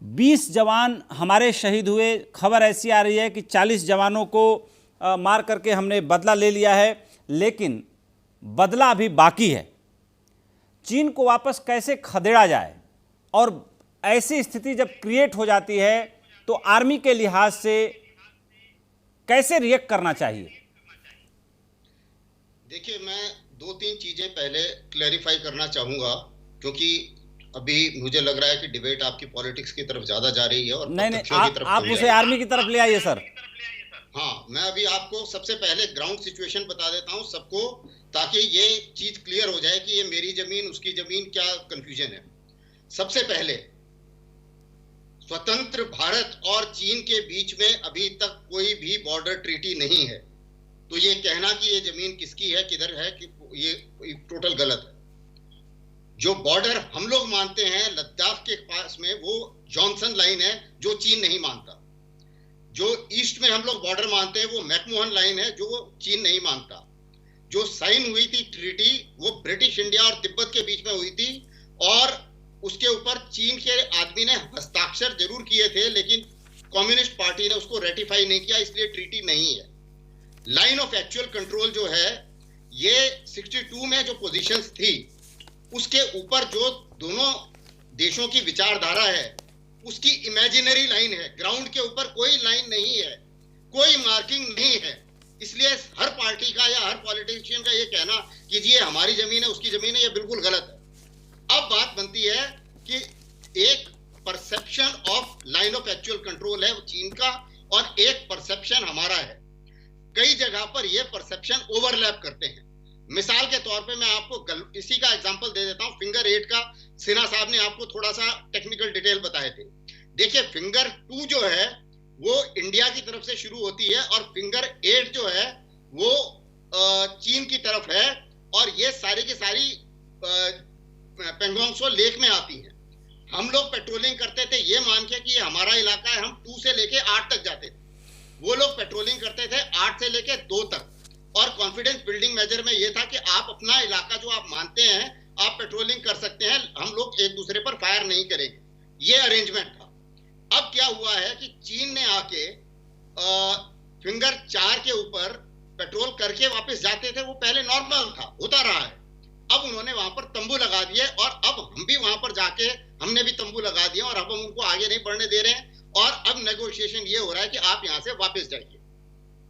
20 जवान हमारे शहीद हुए। खबर ऐसी आ रही है कि 40 जवानों को मार करके हमने बदला ले लिया है, लेकिन बदला अभी बाकी है। चीन को वापस कैसे खदेड़ा जाए, और ऐसी स्थिति जब क्रिएट हो जाती है तो आर्मी के लिहाज से कैसे रिएक्ट करना चाहिए? देखिए, मैं दो तीन चीजें पहले क्लैरिफाई करना चाहूंगा, क्योंकि अभी मुझे लग रहा है कि डिबेट आपकी पॉलिटिक्स की तरफ ज्यादा जा रही है और नहीं, तथ्यों की तरफ आप उसे आर्मी की तरफ ले आइए सर। हाँ, मैं अभी आपको सबसे पहले ग्राउंड सिचुएशन बता देता हूं सबको, ताकि ये चीज क्लियर हो जाए कि ये मेरी जमीन उसकी जमीन, क्या कंफ्यूजन है। सबसे पहले, स्वतंत्र भारत और चीन के बीच में अभी तक कोई भी बॉर्डर ट्रीटी नहीं है। तो ये कहना कि ये जमीन किसकी है, किधर है, कि ये टोटल गलत है। जो बॉर्डर हम लोग मानते हैं लद्दाख के पास में, वो जॉनसन लाइन है, जो चीन नहीं मानता। जो ईस्ट में हम लोग बॉर्डर मानते हैं वो मैकमोहन लाइन है, जो चीन नहीं मानता। जो साइन हुई थी ट्रीटी, वो ब्रिटिश इंडिया और तिब्बत के बीच में हुई थी, और उसके ऊपर चीन के आदमी ने हस्ताक्षर जरूर किए थे, लेकिन कम्युनिस्ट पार्टी ने उसको रेटिफाई नहीं किया, इसलिए ट्रीटी नहीं है। लाइन ऑफ एक्चुअल कंट्रोल जो है, ये 62 में जो पोजीशंस थी, उसके ऊपर जो दोनों देशों की विचारधारा है, उसकी इमेजिनरी लाइन है। ग्राउंड के ऊपर कोई लाइन नहीं है, कोई मार्किंग नहीं है। इसलिए हर पार्टी का या हर पॉलिटिशियन का ये कहना कि जी हमारी जमीन है उसकी जमीन है, ये बिल्कुल गलत है। अब बात बनती है कि एक perception of line of actual control है चीन का, और एक परसेप्शन हमारा है। कई जगह पर ये परसेप्शन ओवरलैप करते हैं। मिसाल के तौर पे मैं आपको इसी का एग्जांपल दे देता हूं। फिंगर 8 का सिन्हा साहब ने आपको थोड़ा सा टेक्निकल डिटेल बताए थे। देखिए, फिंगर 2 जो है वो इंडिया की तरफ से शुरू होती है, और फिंगर 8 जो है वो चीन की तरफ है, और ये सारी की सारी पेंगोंग त्सो लेक में आती है। हम लोग पेट्रोलिंग करते थे ये मान के कि ये हमारा इलाका है, हम 2 से लेके 8 तक जाते थे। वो लोग पेट्रोलिंग करते थे 8 से लेके 2 तक, और कॉन्फिडेंस बिल्डिंग मेजर में ये था कि आप अपना इलाका जो आप मानते हैं आप पेट्रोलिंग कर सकते हैं, हम लोग एक दूसरे पर फायर नहीं करेंगे। ये अरेंजमेंट था। अब क्या हुआ है कि चीन ने आके फिंगर 4 के ऊपर पेट्रोल करके वापस जाते थे, वो पहले नॉर्मल था, होता रहा है। अब उन्होंने वहां पर तंबू लगा दिए, और अब हम भी वहां पर जाके हमने भी तंबू लगा दिए, और अब हम उनको आगे नहीं बढ़ने दे रहे हैं। और अब नेगोशिएशन ये हो रहा है कि आप यहां से वापस जाइए।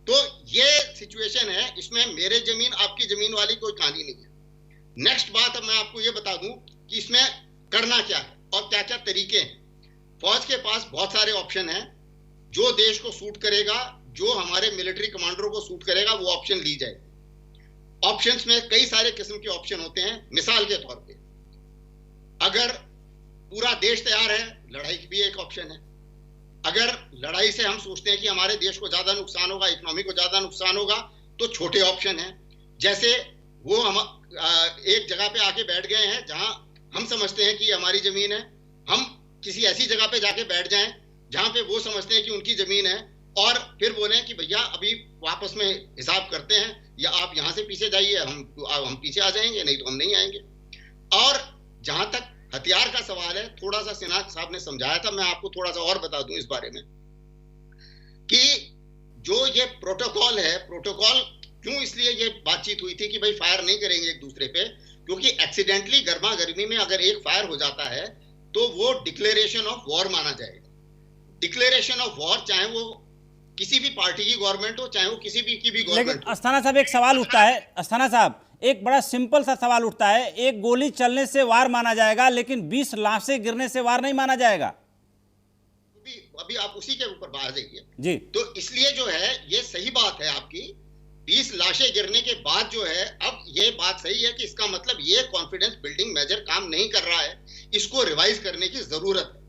तो ये सिचुएशन है, इसमें मेरे जमीन आपकी जमीन वाली कोई कहानी नहीं है। नेक्स्ट बात, अब मैं आपको ये बता दूं कि इसमें करना क्या है और क्या क्या तरीके हैं। फौज के पास बहुत सारे ऑप्शन हैं। जो देश को सूट करेगा, जो हमारे मिलिट्री कमांडरों को सूट करेगा, वो ऑप्शन ली जाए। ऑप्शंस में कई सारे किस्म के ऑप्शन होते हैं। मिसाल के तौर पे, अगर पूरा देश तैयार है, लड़ाई की भी एक ऑप्शन है। अगर लड़ाई से हम सोचते हैं कि हमारे देश को ज्यादा नुकसान होगा, इकोनॉमी को ज्यादा नुकसान होगा, तो छोटे ऑप्शन हैं। जैसे वो हम एक जगह पे आके बैठ गए हैं जहां हम समझते हैं कि हमारी जमीन है, हम किसी ऐसी जगह पे जाके बैठ जाएं जहां पे वो समझते हैं कि उनकी जमीन है, और फिर बोले कि भैया अभी वापस में हिसाब करते हैं, या आप यहां से पीछे जाइए, हम पीछे आ जाएंगे, नहीं तो हम नहीं आएंगे। और जहां तक हथियार का सवाल है, थोड़ा सा सिन्हा साहब ने समझाया था, मैं आपको थोड़ा सा और बता दूं इस बारे में कि जो ये प्रोटोकॉल है, प्रोटोकॉल क्यों इसलिए ये बातचीत हुई थी कि भाई फायर नहीं करेंगे एक दूसरे पे, क्योंकि एक्सीडेंटली गर्मा गर्मी में अगर एक फायर हो जाता है तो वो डिक्लेरेशन ऑफ वॉर माना जाएगा। डिक्लेरेशन ऑफ वॉर, चाहे वो किसी भी पार्टी की गवर्नमेंट हो, चाहे वो किसी भी की भी गवर्नमेंट। लेकिन अस्थाना साहब, एक सवाल उठता है, अस्थाना साहब एक बड़ा सिंपल सा सवाल उठता है, एक गोली चलने से वार माना जाएगा, लेकिन 20 लाशें गिरने से वार नहीं माना जाएगा। अभी आप उसी के ऊपर बात जाइए जी। तो इसलिए जो है ये सही बात है आपकी, 20 लाशें गिरने के बाद जो है, अब ये बात सही है कि इसका मतलब ये कॉन्फिडेंस बिल्डिंग मेजर काम नहीं कर रहा है, इसको रिवाइज करने की जरूरत है।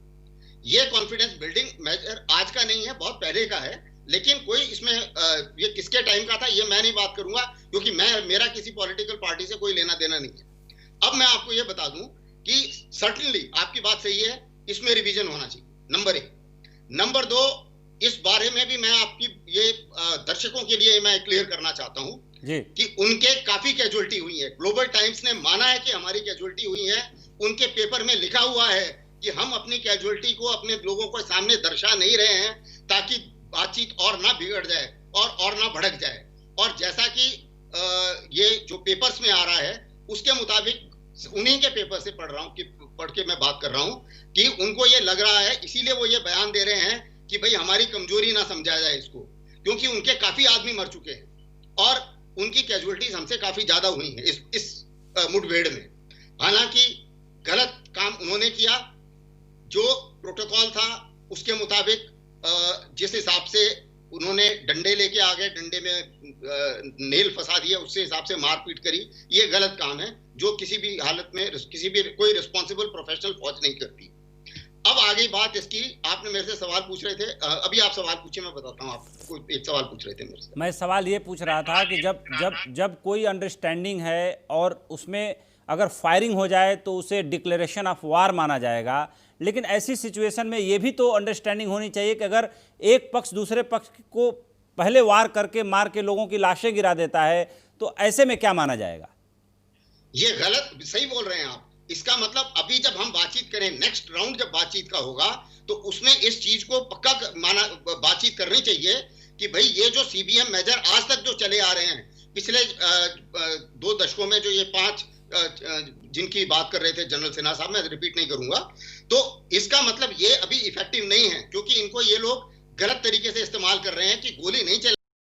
ये कॉन्फिडेंस बिल्डिंग मेजर आज का नहीं है, बहुत पहले का है, लेकिन कोई इसमें ये किसके टाइम का था ये मैं नहीं बात करूंगा, क्योंकि मेरा किसी पॉलिटिकल पार्टी से कोई लेना देना नहीं है। अब मैं आपको ये बता दूं कि सर्टेनली आपकी बात सही है, इसमें रिवीजन होना चाहिए, नंबर 1। नंबर 2, इस बारे में भी मैं आपकी ये दर्शकों के लिए मैं क्लियर करना चाहता हूं कि उनके काफी कैजुअलिटी हुई है। ग्लोबल टाइम्स ने माना है कि हमारी कैजुअलिटी हुई है, उनके पेपर में लिखा हुआ है कि हम अपनी कैजुअलिटी को अपने लोगों को सामने दर्शा नहीं रहे हैं ताकि बातचीत और ना बिगड़ जाए और ना भड़क जाए। और जैसा कि ये जो पेपर्स में आ रहा है उसके मुताबिक उन्हीं के पेपर से पढ़ के मैं बात कर रहा हूं कि उनको ये लग रहा है, इसीलिए वो ये बयान दे रहे हैं कि भाई हमारी कमजोरी ना समझा जाए इसको, क्योंकि उनके काफी आदमी मर चुके हैं और उनकी कैजुअलिटीज हमसे काफी ज्यादा हुई हैं इस मुठभेड़ में। हालांकि गलत काम उन्होंने किया, जो प्रोटोकॉल था उसके मुताबिक जिस हिसाब से उन्होंने डंडे लेके आ गए, डंडे में नेल फंसा दिया, उससे हिसाब से मारपीट करी, ये गलत काम है जो किसी भी हालत में कोई रिस्पॉन्सिबल प्रोफेशनल फौज नहीं करती। अब आगे बात इसकी, आपने मेरे से सवाल पूछ रहे थे, अभी आप सवाल पूछिए, मैं बताता हूँ आपको। एक सवाल पूछ रहे थे मेरे से। मैं सवाल ये पूछ रहा था कि जब कोई अंडरस्टैंडिंग है और उसमें अगर फायरिंग हो जाए तो उसे डिक्लेरेशन ऑफ वार माना जाएगा, लेकिन ऐसी सिचुएशन में ये भी तो अंडरस्टैंडिंग होनी चाहिए कि अगर एक पक्ष दूसरे पक्ष को पहले वार करके मार के लोगों की लाशें गिरा देता है तो ऐसे में क्या माना जाएगा? ये गलत, सही बोल रहे हैं आप। इसका मतलब अभी जब हम बातचीत करें, नेक्स्ट राउंड जब बातचीत का होगा तो उसमें इस चीज को पक्का बातचीत करनी चाहिए कि भाई ये जो सीबीएम मेजर आज तक जो चले आ रहे हैं, पिछले 2 दशकों में जो ये 5 जिनकी बात कर रहे थे जनरल सिन्हा साहब, मैं रिपीट नहीं करूंगा, तो इसका मतलब ये अभी इफेक्टिव नहीं है, क्योंकि इनको ये लोग गलत तरीके से इस्तेमाल कर रहे हैं कि गोली नहीं चला